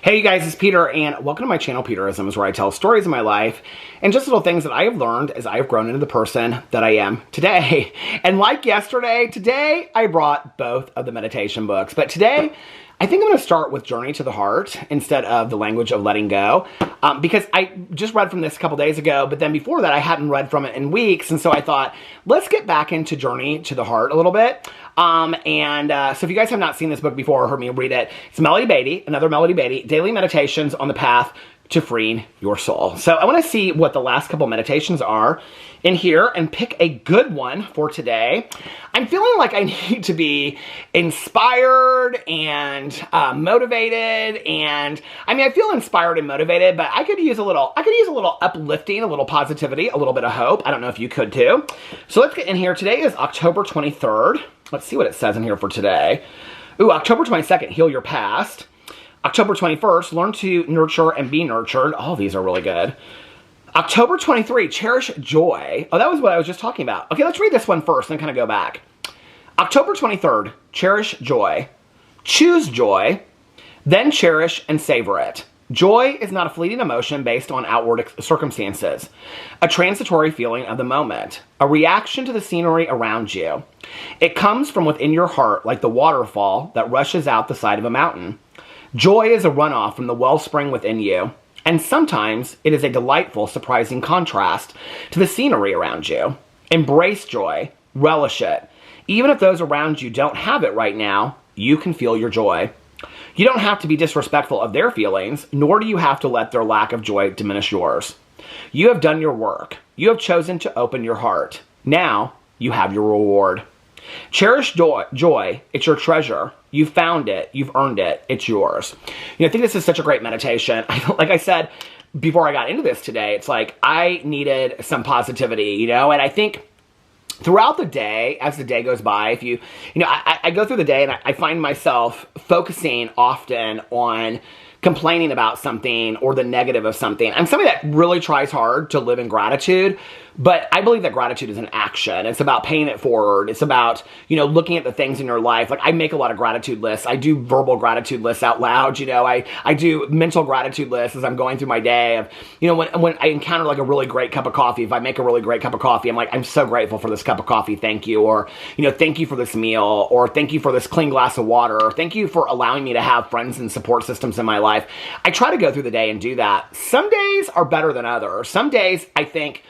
Hey you guys, it's Peter, and welcome to my channel, Peterisms, where I tell stories of my life and just little things that I have learned as I have grown into the person that I am today. And like yesterday, today I brought both of the meditation books, but today I think I'm going to start with Journey to the Heart instead of The Language of Letting Go, because I just read from this a couple days ago, but then before that I hadn't read from it in weeks, and so I thought, let's get back into Journey to the Heart a little bit. So if you guys have not seen this book before or heard me read it, it's Melody Beatty, another Melody Beatty, Daily Meditations on the Path to Freeing Your Soul. So I want to see what the last couple meditations are in here and pick a good one for today. I'm feeling like I need to be inspired and motivated, and I mean, I feel inspired and motivated, but I could use a little uplifting, a little positivity, a little bit of hope. I don't know if you could too. So let's get in here. Today is October 23rd. Let's see what it says in here for today. Ooh, October 22nd, Heal Your Past. October 21st, Learn to Nurture and Be Nurtured. All these are really good. October 23, Cherish Joy. Oh, that was what I was just talking about. Okay, let's read this one first and kind of go back. October 23rd, Cherish Joy. Choose joy, then cherish and savor it. Joy is not a fleeting emotion based on outward circumstances, a transitory feeling of the moment, a reaction to the scenery around you. It comes from within your heart like the waterfall that rushes out the side of a mountain. Joy is a runoff from the wellspring within you, and sometimes it is a delightful, surprising contrast to the scenery around you. Embrace joy, relish it. Even if those around you don't have it right now, you can feel your joy. You don't have to be disrespectful of their feelings, nor do you have to let their lack of joy diminish yours. You have done your work. You have chosen to open your heart. Now, you have your reward. Cherish joy. It's your treasure. You found it. You've earned it. It's yours. I think this is such a great meditation. Like I said before I got into this today, it's like I needed some positivity, and I think throughout the day, as the day goes by, I go through the day and I find myself focusing often on complaining about something or the negative of something. I'm somebody that really tries hard to live in gratitude, but I believe that gratitude is an action. It's about paying it forward. It's about, looking at the things in your life. Like I make a lot of gratitude lists. I do verbal gratitude lists out loud. I do mental gratitude lists as I'm going through my day of, when I encounter like a really great cup of coffee, if I make a really great cup of coffee, I'm like, I'm so grateful for this cup of coffee. Thank you. Or, thank you for this meal, or thank you for this clean glass of water, or thank you for allowing me to have friends and support systems in my life. I try to go through the day and do that. Some days are better than others. Some days I think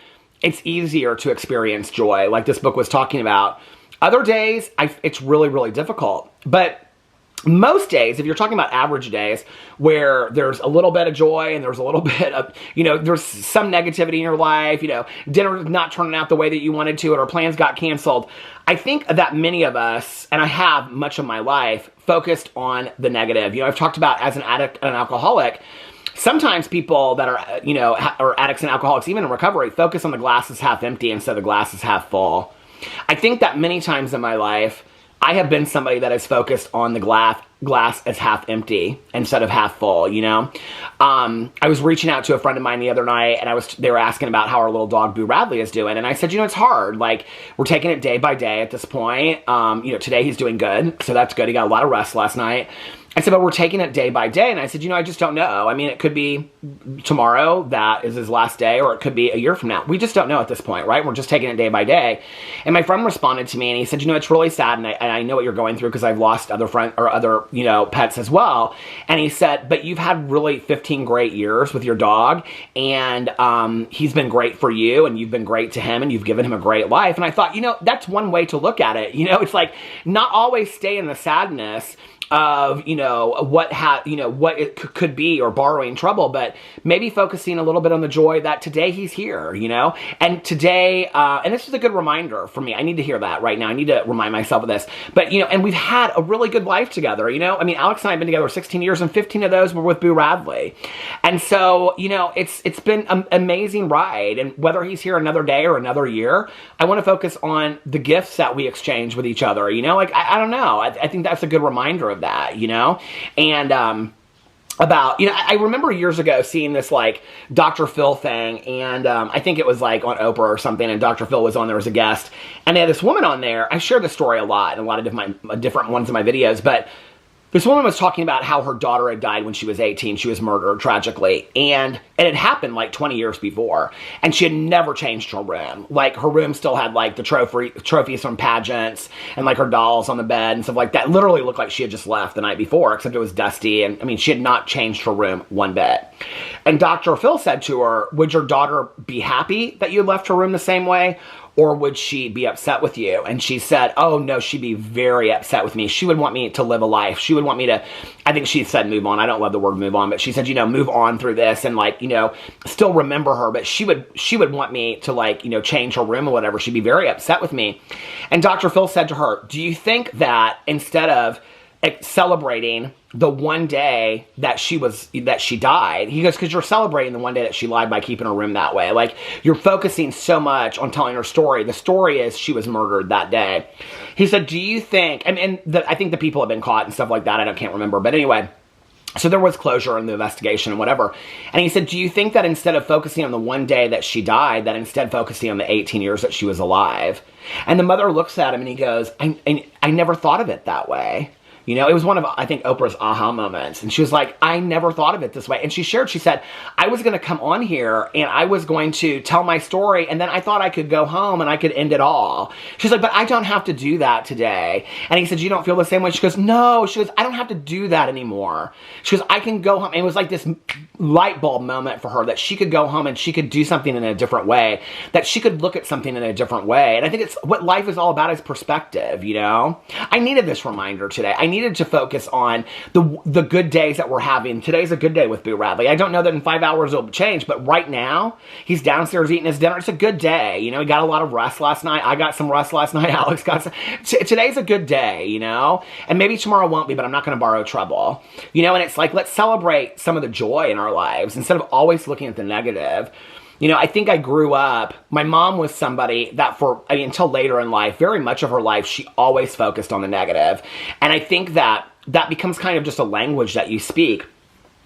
it's easier to experience joy, like this book was talking about. Other days, it's really, really difficult. But most days, if you're talking about average days, where there's a little bit of joy and there's a little bit of, there's some negativity in your life, dinner not turning out the way that you wanted to, or plans got canceled. I think that many of us, and I have much of my life, focused on the negative. I've talked about as an addict and an alcoholic, sometimes people that are, are addicts and alcoholics, even in recovery, focus on the glass is half empty instead of the glass is half full. I think that many times in my life, I have been somebody that is focused on the glass as half empty instead of half full, I was reaching out to a friend of mine the other night, and they were asking about how our little dog Boo Radley is doing, and I said, it's hard. Like, we're taking it day by day at this point. Today he's doing good, so that's good. He got a lot of rest last night. I said, but we're taking it day by day. And I said, I just don't know. I mean, it could be tomorrow that is his last day, or it could be a year from now. We just don't know at this point, right? We're just taking it day by day. And my friend responded to me and he said, it's really sad. And I know what you're going through because I've lost other pets as well. And he said, but you've had really 15 great years with your dog, and he's been great for you, and you've been great to him, and you've given him a great life. And I thought, that's one way to look at it. It's like not always stay in the sadness of, what it could be, or borrowing trouble, but maybe focusing a little bit on the joy that today he's here, and today, and this is a good reminder for me. I need to hear that right now. I need to remind myself of this, but, and we've had a really good life together, I mean, Alex and I have been together 16 years, and 15 of those were with Boo Radley. And so, it's been an amazing ride, and whether he's here another day or another year, I want to focus on the gifts that we exchange with each other, I don't know. I think that's a good reminder of that, and I remember years ago seeing this like Dr. Phil thing, and I think it was like on Oprah or something, and Dr. Phil was on there as a guest, and they had this woman on there. I share this story a lot in a lot of different ones of my videos, but This woman was talking about how her daughter had died when she was 18. She was murdered tragically. And it had happened like 20 years before. And she had never changed her room. Like, her room still had like the trophies from pageants and like her dolls on the bed and stuff like that. It literally looked like she had just left the night before, except it was dusty. And I mean, she had not changed her room one bit. And Dr. Phil said to her, would your daughter be happy that you left her room the same way? Or would she be upset with you? And she said, oh no, she'd be very upset with me. She would want me to live a life. She would want me to, I think she said move on. I don't love the word move on, but she said, you know, move on through this and like, you know, still remember her. But she would want me to like, you know, change her room or whatever. She'd be very upset with me. And Dr. Phil said to her, do you think that instead of celebrating the one day that she died, he goes, because you're celebrating the one day that she lied by keeping her room that way. Like, you're focusing so much on telling her story. The story is she was murdered that day. He said, do you think, I think the people have been caught and stuff like that. I can't remember. But anyway, so there was closure in the investigation and whatever. And he said, do you think that instead of focusing on the one day that she died, that instead focusing on the 18 years that she was alive? And the mother looks at him and he goes, I never thought of it that way. You know, it was one of, I think, Oprah's aha moments. And she was like, I never thought of it this way. And she shared, she said, I was going to come on here and I was going to tell my story. And then I thought I could go home and I could end it all. She's like, but I don't have to do that today. And he said, you don't feel the same way? She goes, no. She goes, I don't have to do that anymore. She goes, I can go home. And it was like this light bulb moment for her that she could go home and she could do something in a different way, that she could look at something in a different way. And I think it's what life is all about, is perspective, you know? I needed this reminder today. I needed to focus on the good days that we're having. Today's a good day with Boo Radley. I don't know that in 5 hours it'll change, but right now, he's downstairs eating his dinner. It's a good day. You know, he got a lot of rest last night. I got some rest last night. Alex got some. Today's a good day, you know? And maybe tomorrow won't be, but I'm not going to borrow trouble. You know, and it's like, let's celebrate some of the joy in our lives instead of always looking at the negative. You know, I think I grew up, my mom was somebody that until later in life, very much of her life, she always focused on the negative. And I think that becomes kind of just a language that you speak.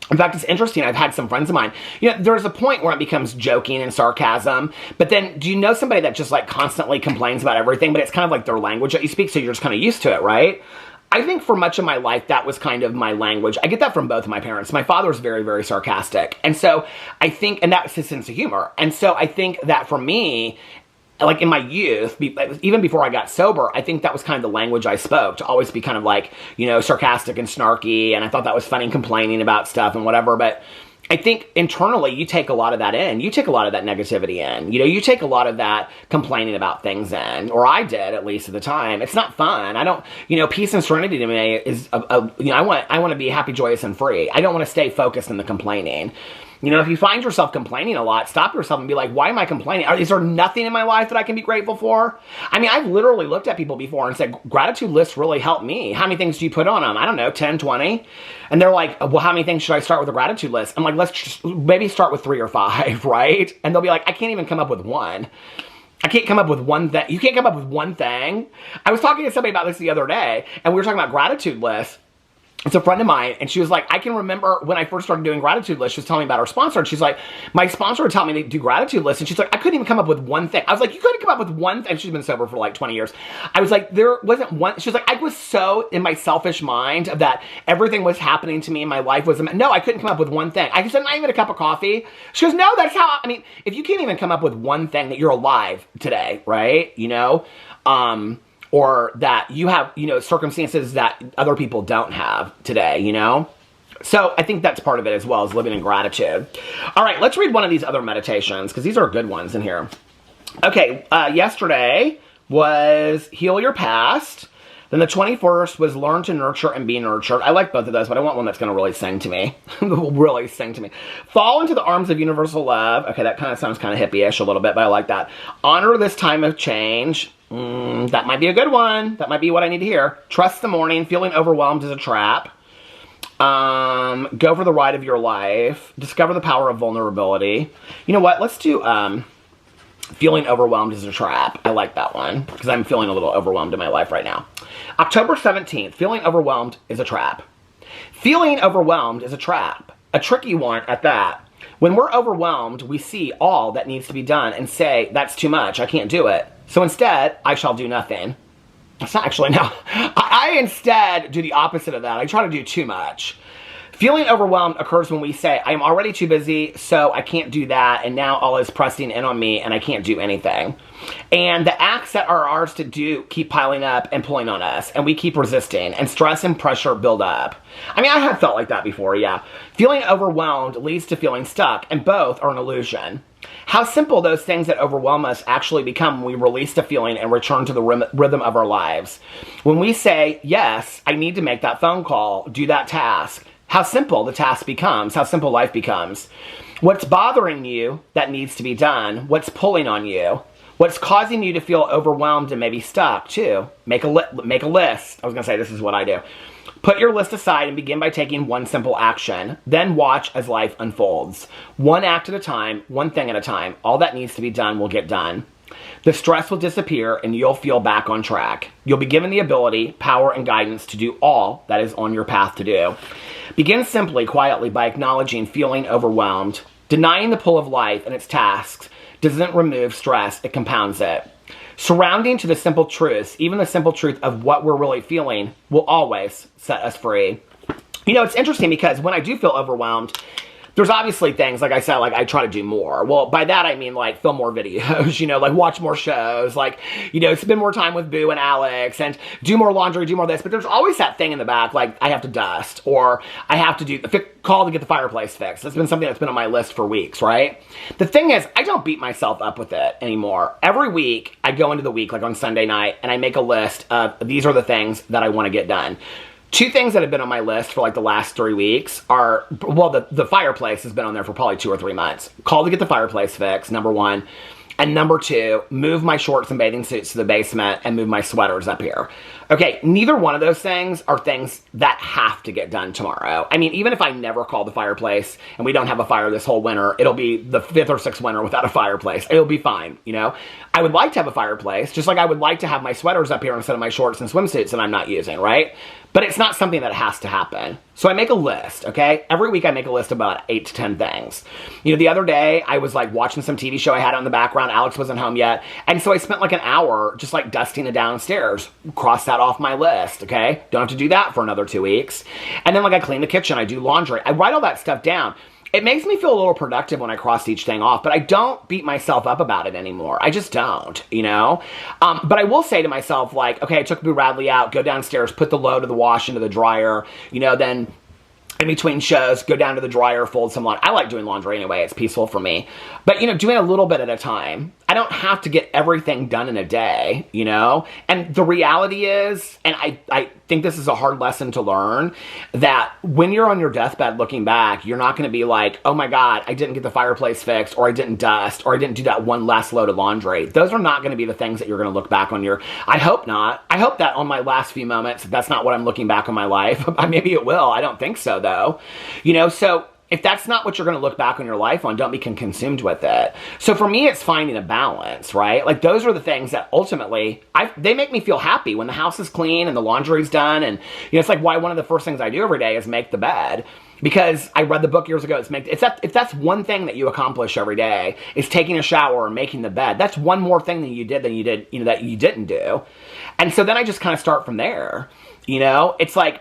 In fact, it's interesting. I've had some friends of mine, you know, there's a point where it becomes joking and sarcasm, but then do you know somebody that just like constantly complains about everything, but it's kind of like their language that you speak, so you're just kind of used to it, right? I think for much of my life, that was kind of my language. I get that from both of my parents. My father's very, very sarcastic. And so I think, and that's his sense of humor. And so I think that for me, like in my youth, even before I got sober, I think that was kind of the language I spoke, to always be kind of like, you know, sarcastic and snarky. And I thought that was funny, complaining about stuff and whatever. But I think internally, you take a lot of that in. You take a lot of that negativity in. You know, you take a lot of that complaining about things in. Or I did, at least at the time. It's not fun. I don't, you know, peace and serenity to me is, you know, I want to be happy, joyous, and free. I don't want to stay focused in the complaining. You know, if you find yourself complaining a lot, stop yourself and be like, why am I complaining? Is there nothing in my life that I can be grateful for? I mean, I've literally looked at people before and said, gratitude lists really help me. How many things do you put on them? I don't know, 10, 20? And they're like, well, how many things should I start with a gratitude list? I'm like, let's just maybe start with 3 or 5, right? And they'll be like, I can't even come up with one. I can't come up with one thing. You can't come up with one thing. I was talking to somebody about this the other day, and we were talking about gratitude lists. It's a friend of mine, and she was like, I can remember when I first started doing gratitude lists, she was telling me about her sponsor, and she's like, my sponsor would tell me to do gratitude lists, and she's like, I couldn't even come up with one thing. I was like, you couldn't come up with one thing? She's been sober for like 20 years. I was like, there wasn't one. She was like, I was so in my selfish mind that everything was happening to me in my life was, no, I couldn't come up with one thing. I said, not even a cup of coffee. She goes, no, that's how, I mean, if you can't even come up with one thing that you're alive today, right? You know, or that you have, you know, circumstances that other people don't have today, you know? So I think that's part of it as well, as living in gratitude. All right, let's read one of these other meditations, because these are good ones in here. Okay, yesterday was Heal Your Past. Then the 21st was Learn to Nurture and Be Nurtured. I like both of those, but I want one that's going to really sing to me. Really sing to me. Fall into the arms of universal love. Okay, that kind of sounds kind of hippie-ish a little bit, but I like that. Honor this time of change. That might be a good one. That might be what I need to hear. Trust the morning. Feeling overwhelmed is a trap. Go for the ride of your life. Discover the power of vulnerability. You know what? Let's do feeling overwhelmed is a trap. I like that one, because I'm feeling a little overwhelmed in my life right now. October 17th. Feeling overwhelmed is a trap. Feeling overwhelmed is a trap. A tricky one at that. When we're overwhelmed, we see all that needs to be done and say, that's too much. I can't do it. So instead, I shall do nothing. It's not actually, no. I instead do the opposite of that. I try to do too much. Feeling overwhelmed occurs when we say, I am already too busy, so I can't do that, and now all is pressing in on me, and I can't do anything. And the acts that are ours to do keep piling up and pulling on us, and we keep resisting, and stress and pressure build up. I mean, I have felt like that before, yeah. Feeling overwhelmed leads to feeling stuck, and both are an illusion. How simple those things that overwhelm us actually become when we release the feeling and return to the rhythm of our lives. When we say, yes, I need to make that phone call, do that task, how simple the task becomes, how simple life becomes. What's bothering you that needs to be done, what's pulling on you, what's causing you to feel overwhelmed and maybe stuck too. Make a list. I was going to say this is what I do. Put your list aside and begin by taking one simple action. Then watch as life unfolds. One act at a time, one thing at a time. All that needs to be done will get done. The stress will disappear and you'll feel back on track. You'll be given the ability, power, and guidance to do all that is on your path to do. Begin simply, quietly, by acknowledging feeling overwhelmed. Denying the pull of life and its tasks doesn't remove stress, it compounds it. Surrounding to the simple truths, even the simple truth of what we're really feeling, will always set us free. You know, it's interesting because when I do feel overwhelmed, there's obviously things, like I said, like I try to do more. Well, by that I mean like film more videos, you know, like watch more shows, like, you know, spend more time with Boo and Alex and do more laundry, do more this. But there's always that thing in the back, like I have to dust or I have to do call to get the fireplace fixed. That's been something that's been on my list for weeks, right? The thing is, I don't beat myself up with it anymore. Every week I go into the week, like on Sunday night, and I make a list of these are the things that I want to get done. Two things that have been on my list for like the last 3 weeks are, well, the fireplace has been on there for probably 2 or 3 months. Call to get the fireplace fixed, number one. And number two, move my shorts and bathing suits to the basement and move my sweaters up here. Okay, neither one of those things are things that have to get done tomorrow. I mean, even if I never call the fireplace and we don't have a fire this whole winter, it'll be the 5th or 6th winter without a fireplace. It'll be fine, you know? I would like to have a fireplace, just like I would like to have my sweaters up here instead of my shorts and swimsuits that I'm not using, right? But it's not something that has to happen. So I make a list, okay? Every week I make a list of about 8 to 10 things. You know, the other day I was like watching some TV show I had on the background. Alex wasn't home yet. And so I spent like an hour just like dusting the downstairs. Cross that off my list, okay? Don't have to do that for another 2 weeks. And then like I clean the kitchen, I do laundry. I write all that stuff down. It makes me feel a little productive when I cross each thing off, but I don't beat myself up about it anymore. I just don't, you know? But I will say to myself, like, okay, I took Boo Radley out, go downstairs, put the load of the wash into the dryer, you know, then in between shows, go down to the dryer, fold some laundry. I like doing laundry anyway. It's peaceful for me. But, you know, doing a little bit at a time. I don't have to get everything done in a day, you know? And the reality is, and I think this is a hard lesson to learn, that when you're on your deathbed looking back, you're not going to be like, oh my God, I didn't get the fireplace fixed, or I didn't dust, or I didn't do that one last load of laundry. Those are not going to be the things that you're going to look back on your... I hope not. I hope that on my last few moments, that's not what I'm looking back on my life. Maybe it will. I don't think so, though. You know, so... if that's not what you're going to look back on your life on, don't be consumed with it. So for me, it's finding a balance, right? Like those are the things that ultimately, they make me feel happy when the house is clean and the laundry's done. And you know, it's like why one of the first things I do every day is make the bed. Because I read the book years ago, if that's one thing that you accomplish every day, is taking a shower or making the bed. That's one more thing that you did, you know, that you didn't do. And so then I just kind of start from there. You know, it's like,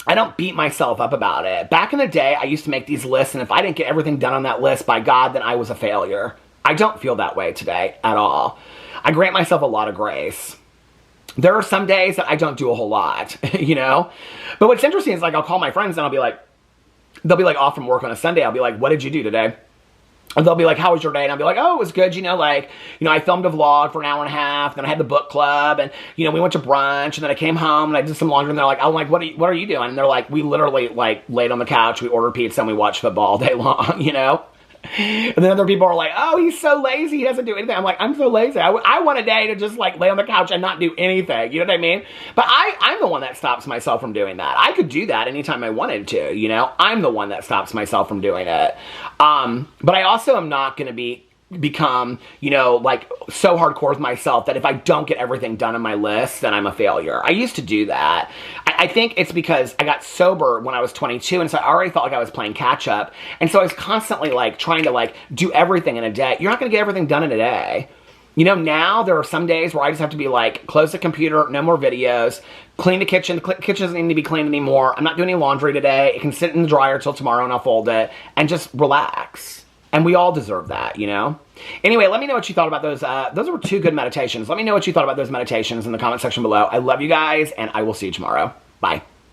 I don't beat myself up about it. Back in the day, I used to make these lists, and if I didn't get everything done on that list, by God, then I was a failure. I don't feel that way today at all. I grant myself a lot of grace. There are some days that I don't do a whole lot, you know? But what's interesting is, like, I'll call my friends, and they'll be like off from work on a Sunday. I'll be like, what did you do today? And they'll be like, how was your day? And I'll be like, oh, it was good. You know, like, you know, I filmed a vlog for an hour and a half. Then I had the book club. And, you know, we went to brunch. And then I came home and I did some laundry. And they're like, I'm like, what are you doing? And they're like, we literally, like, laid on the couch. We ordered pizza and we watched football all day long, you know? And then other people are like, oh, he's so lazy. He doesn't do anything. I'm like, I'm so lazy. I want a day to just, like, lay on the couch and not do anything. You know what I mean? But I'm the one that stops myself from doing that. I could do that anytime I wanted to, you know? I'm the one that stops myself from doing it. But I also am not going to become, you know, like so hardcore with myself that if I don't get everything done on my list, then I'm a failure. I used to do that. I think it's because I got sober when I was 22, and so I already felt like I was playing catch up. And so I was constantly like trying to like do everything in a day. You're not going to get everything done in a day. You know, now there are some days where I just have to be like, close the computer, no more videos, clean the kitchen. The kitchen doesn't need to be cleaned anymore. I'm not doing any laundry today. It can sit in the dryer till tomorrow and I'll fold it and just relax. And we all deserve that, you know? Anyway, let me know what you thought about those. Those were 2 good meditations. Let me know what you thought about those meditations in the comment section below. I love you guys, and I will see you tomorrow. Bye.